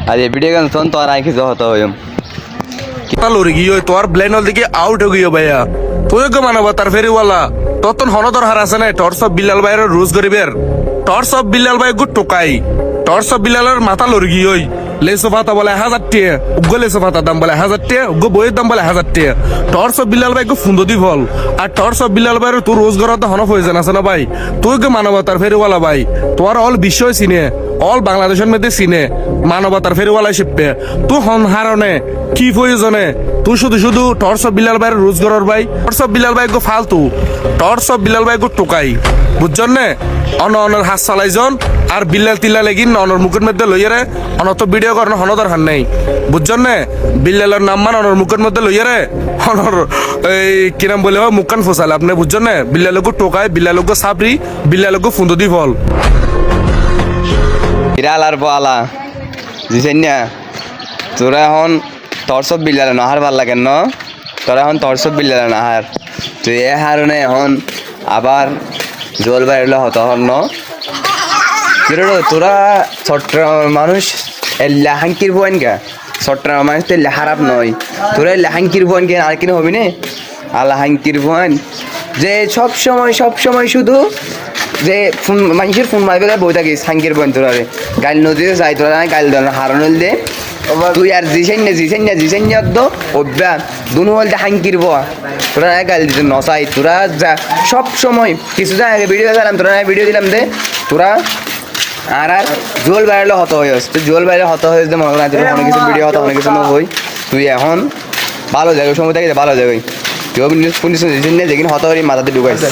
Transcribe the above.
আর এই ভিডিও গান শোন তোর আইকি যত হইম কিতা লরি গিয়ে তোর ব্লেন দিকে আউট হয়ে গিয়ে ভাইয়া তুই কে মানব তার ফেরিওয়ালা ততন হনদর হার আছে না টর্চ অফ বিল্লাল ভাইয়ের রোজ গরিবের টর্চ অফ বিল্লাল ভাই গু টোকাই টর্চ অফ বিল্লালের মাথা লরি গিয়ে লেসো ভাতা বলে 1000 টাকা উগ্গো লেসো ভাতার দাম বলে 1000 টাকা উগ্গো বইয়ের দাম বলে 1000 টাকা টর্চ অফ বিল্লাল ভাই গু ফুন্দো দি ফল আর টর্চ অফ বিল্লাল ভাইয়ের তোর রোজগার তো হন প্রয়োজন আছে না ভাই তুই কে মানবতার ফেরিওয়ালা ভাই তোর অল বিশ্ব চিনে অল বাংলাদেশের মধ্যে চিনে মানবতার ফেরিওয়ালা শিপে তুই হন হারনে কি প্রয়োজনে তুই শুধু শুধু টর্চ অফ বিল্লাল ভাইয়ের রোজগার ভাই টর্চ অফ বিল্লাল ভাই গো ফালতু টর্চ অফ বিল্লাল ভাই গো টোকাই বুঝছেন না অনর হাত চালাইজন আর বিল্লাল তিল্লা লেগিন অনর মুখের মধ্যে লইয়ারে অনত ভিডিও করার হনদর হান নাই বুঝছেন না বিল্লালের নাম মান অনর মুখের মধ্যে লইয়ারে অনর এই কিরাম বলে হয় মুখখান ফসালে আপনি বুঝছেন না বিল্লালকে টোকায় বিল্লালকে সাপরি বিল্লালকে ফুন্দো দি ফল বিড়াল আর বলা বুঝছেন না তোরা এখন তোর সব বিল্লালে নাহার ভাল লাগে ন তোরা এখন তোর সব বিল্লালে নাহার তুই এ হারনে এখন আবার জল বাইরে হত হন ন তোরা চট্টগ্রামের মানুষ লেহাঙ্কির বইন গা চট্টগ্রামের মানুষ তো খারাপ নয় তোরা লেহাঙ্কির বইন কে আর কিনে হবি না আর লেহাঙ্কির বইন যে সব সময় শুধু যে ফোন মানুষের ফোন মারবে বই থাকিস হাঙ্কির বইন তোরা গাইল নদীতে যাই তোরা গাইল ধর হারনল দে তুই আর জিসেন তো অভ্যা দুনু বলতে হাঙ্কির বয়া তোরা গাইল দিতে নসাই তোরা যা সব সময় কিছু যা আগে ভিডিও দিলাম তোরা ভিডিও দিলাম দে তোরা আর জোল বাইরে হত হয়ে তুই জোল বাইরে হত হয়ে মনে করা অনেক কিছু ভিডিও হতো অনেক কিছু হই তুই এখন ভালো জায়গায় সময় থাকে ভালো জায়গায় কেউ যেদিন হত হয়ে মাথাতে ঢুকাইছে